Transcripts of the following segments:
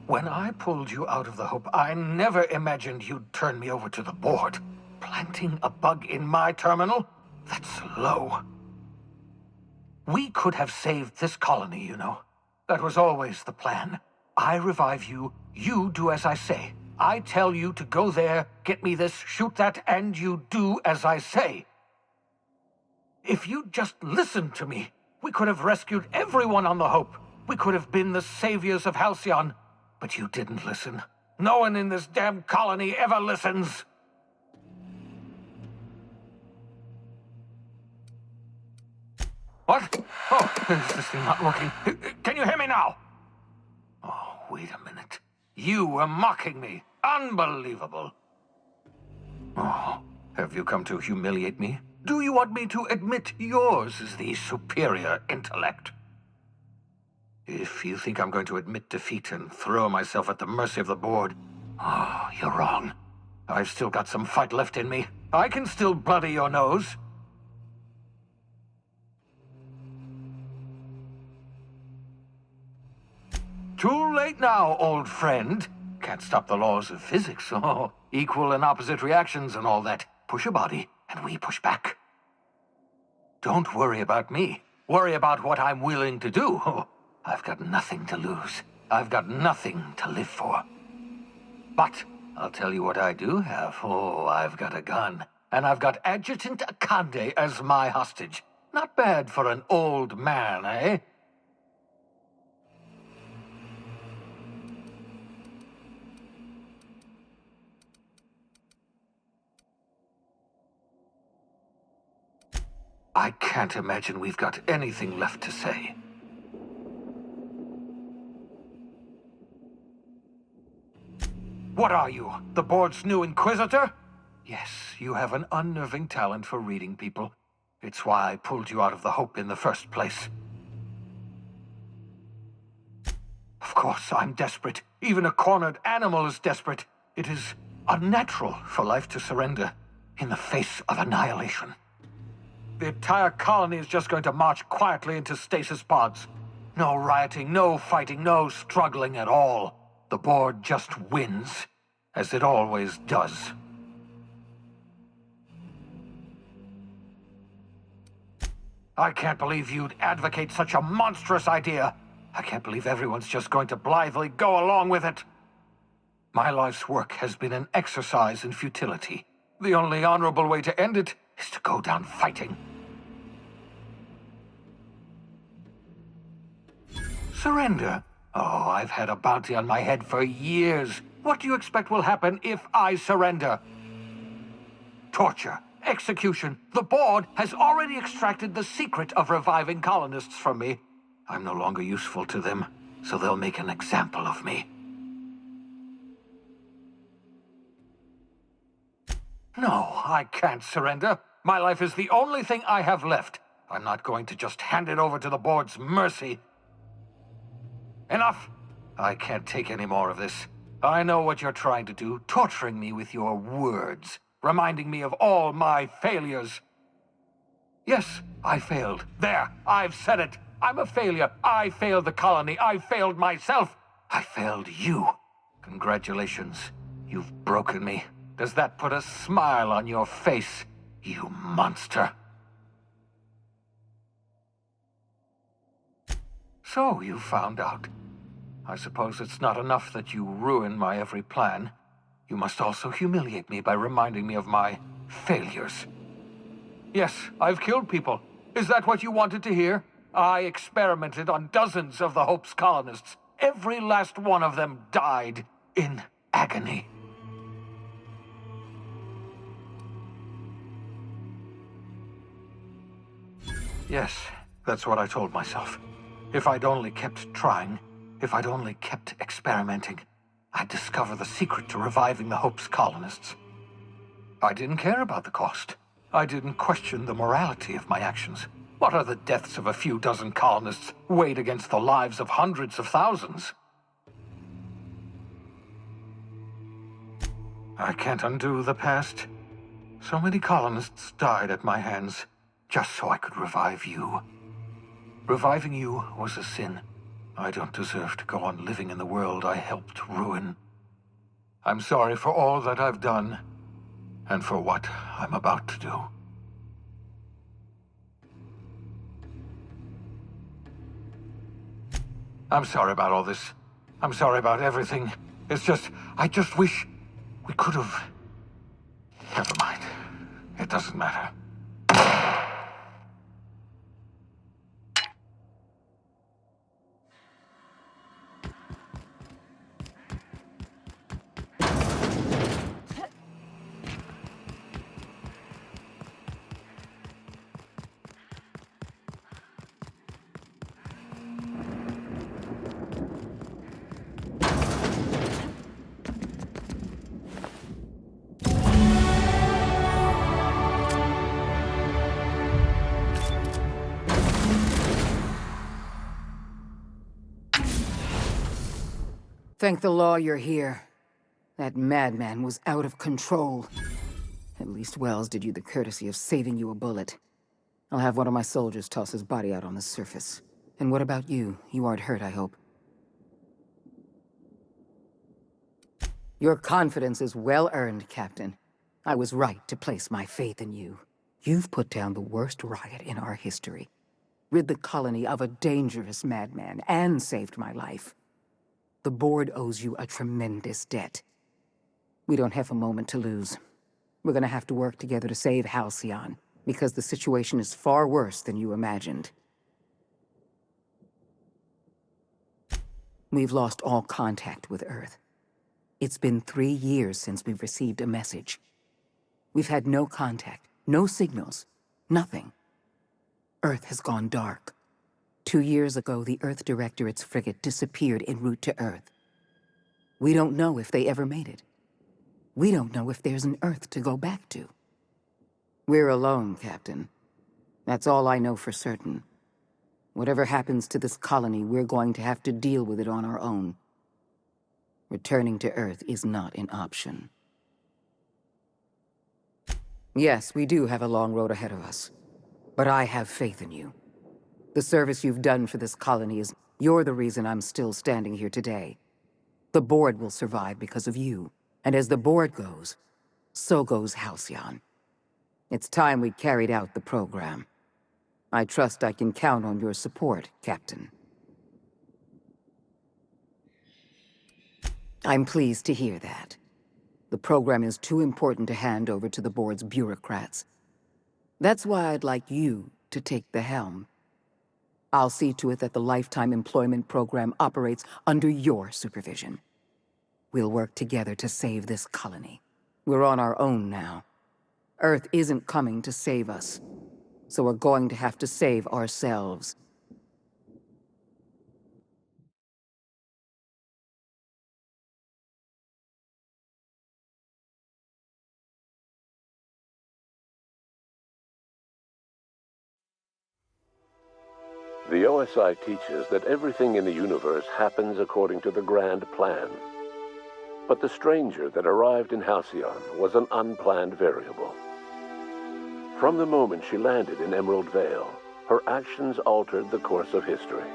When I pulled you out of the Hope, I never imagined you'd turn me over to the board. Planting a bug in my terminal? That's low. We could have saved this colony, you know. That was always the plan. I revive you, you do as I say. I tell you to go there, get me this, shoot that, and you do as I say. If you'd just listened to me, we could have rescued everyone on the Hope. We could have been the saviors of Halcyon. But you didn't listen. No one in this damn colony ever listens. What? Oh, is this thing not working? Can you hear me now? Oh, wait a minute. You were mocking me. Unbelievable. Oh, have you come to humiliate me? Do you want me to admit yours is the superior intellect? If you think I'm going to admit defeat and throw myself at the mercy of the board, oh, you're wrong. I've still got some fight left in me. I can still bloody your nose. Too late now, old friend. Can't stop the laws of physics. Oh, equal and opposite reactions and all that. Push a body, and we push back. Don't worry about me. Worry about what I'm willing to do. Oh, I've got nothing to lose. I've got nothing to live for. But I'll tell you what I do have. Oh, I've got a gun. And I've got Adjutant Akande as my hostage. Not bad for an old man, eh? I can't imagine we've got anything left to say. What are you, the board's new inquisitor? Yes, you have an unnerving talent for reading people. It's why I pulled you out of the Hope in the first place. Of course, I'm desperate. Even a cornered animal is desperate. It is unnatural for life to surrender in the face of annihilation. The entire colony is just going to march quietly into stasis pods. No rioting, no fighting, no struggling at all. The board just wins, as it always does. I can't believe you'd advocate such a monstrous idea. I can't believe everyone's just going to blithely go along with it. My life's work has been an exercise in futility. The only honorable way to end it is to go down fighting. Surrender? Oh, I've had a bounty on my head for years. What do you expect will happen if I surrender? Torture, execution. The board has already extracted the secret of reviving colonists from me. I'm no longer useful to them, so they'll make an example of me. No, I can't surrender. My life is the only thing I have left. I'm not going to just hand it over to the board's mercy. Enough! I can't take any more of this. I know what you're trying to do, torturing me with your words, reminding me of all my failures. Yes, I failed. There, I've said it. I'm a failure. I failed the colony. I failed myself. I failed you. Congratulations. You've broken me. Does that put a smile on your face, you monster? So you found out. I suppose it's not enough that you ruin my every plan. You must also humiliate me by reminding me of my failures. Yes, I've killed people. Is that what you wanted to hear? I experimented on dozens of the Hope's colonists. Every last one of them died in agony. Yes, that's what I told myself. If I'd only kept trying, if I'd only kept experimenting, I'd discover the secret to reviving the Hope's colonists. I didn't care about the cost. I didn't question the morality of my actions. What are the deaths of a few dozen colonists weighed against the lives of hundreds of thousands? I can't undo the past. So many colonists died at my hands, just so I could revive you. Reviving you was a sin. I don't deserve to go on living in the world I helped ruin. I'm sorry for all that I've done, and for what I'm about to do. I'm sorry about all this. I'm sorry about everything. It's just, I just wish we could have... Never mind. It doesn't matter. Thank the law you're here. That madman was out of control. At least Wells did you the courtesy of saving you a bullet. I'll have one of my soldiers toss his body out on the surface. And what about you? You aren't hurt, I hope. Your confidence is well earned, Captain. I was right to place my faith in you. You've put down the worst riot in our history, rid the colony of a dangerous madman, and saved my life. The board owes you a tremendous debt. We don't have a moment to lose. We're gonna have to work together to save Halcyon, because the situation is far worse than you imagined. We've lost all contact with Earth. It's been 3 years since we've received a message. We've had no contact, no signals, nothing. Earth has gone dark. 2 years ago, the Earth Directorate's frigate disappeared en route to Earth. We don't know if they ever made it. We don't know if there's an Earth to go back to. We're alone, Captain. That's all I know for certain. Whatever happens to this colony, we're going to have to deal with it on our own. Returning to Earth is not an option. Yes, we do have a long road ahead of us. But I have faith in you. The service you've done for this colony is... You're the reason I'm still standing here today. The board will survive because of you. And as the board goes, so goes Halcyon. It's time we carried out the program. I trust I can count on your support, Captain. I'm pleased to hear that. The program is too important to hand over to the board's bureaucrats. That's why I'd like you to take the helm. I'll see to it that the Lifetime Employment Program operates under your supervision. We'll work together to save this colony. We're on our own now. Earth isn't coming to save us, so we're going to have to save ourselves. The OSI teaches that everything in the universe happens according to the grand plan. But the stranger that arrived in Halcyon was an unplanned variable. From the moment she landed in Emerald Vale, her actions altered the course of history.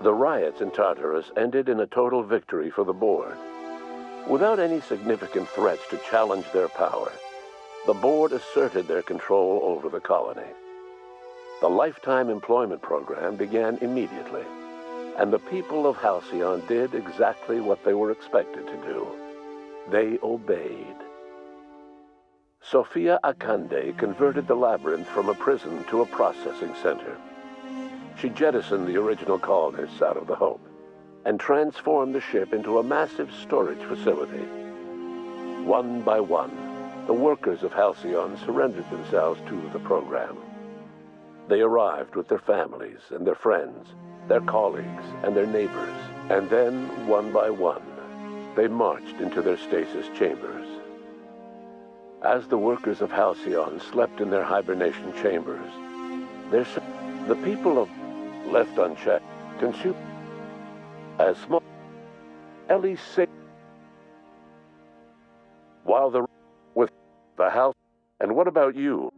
The riots in Tartarus ended in a total victory for the board. Without any significant threats to challenge their power, the board asserted their control over the colony. The Lifetime Employment Program began immediately, and the people of Halcyon did exactly what they were expected to do. They obeyed. Sophia Akande converted the labyrinth from a prison to a processing center. She jettisoned the original colonists out of the Hope and transformed the ship into a massive storage facility. One by one, the workers of Halcyon surrendered themselves to the program. They arrived with their families and their friends, their colleagues and their neighbors, and then, one by one, they marched into their stasis chambers. As the workers of Halcyon slept in their hibernation chambers, the people of left unchecked consumed as small Ellie say while the with the house. And what about you?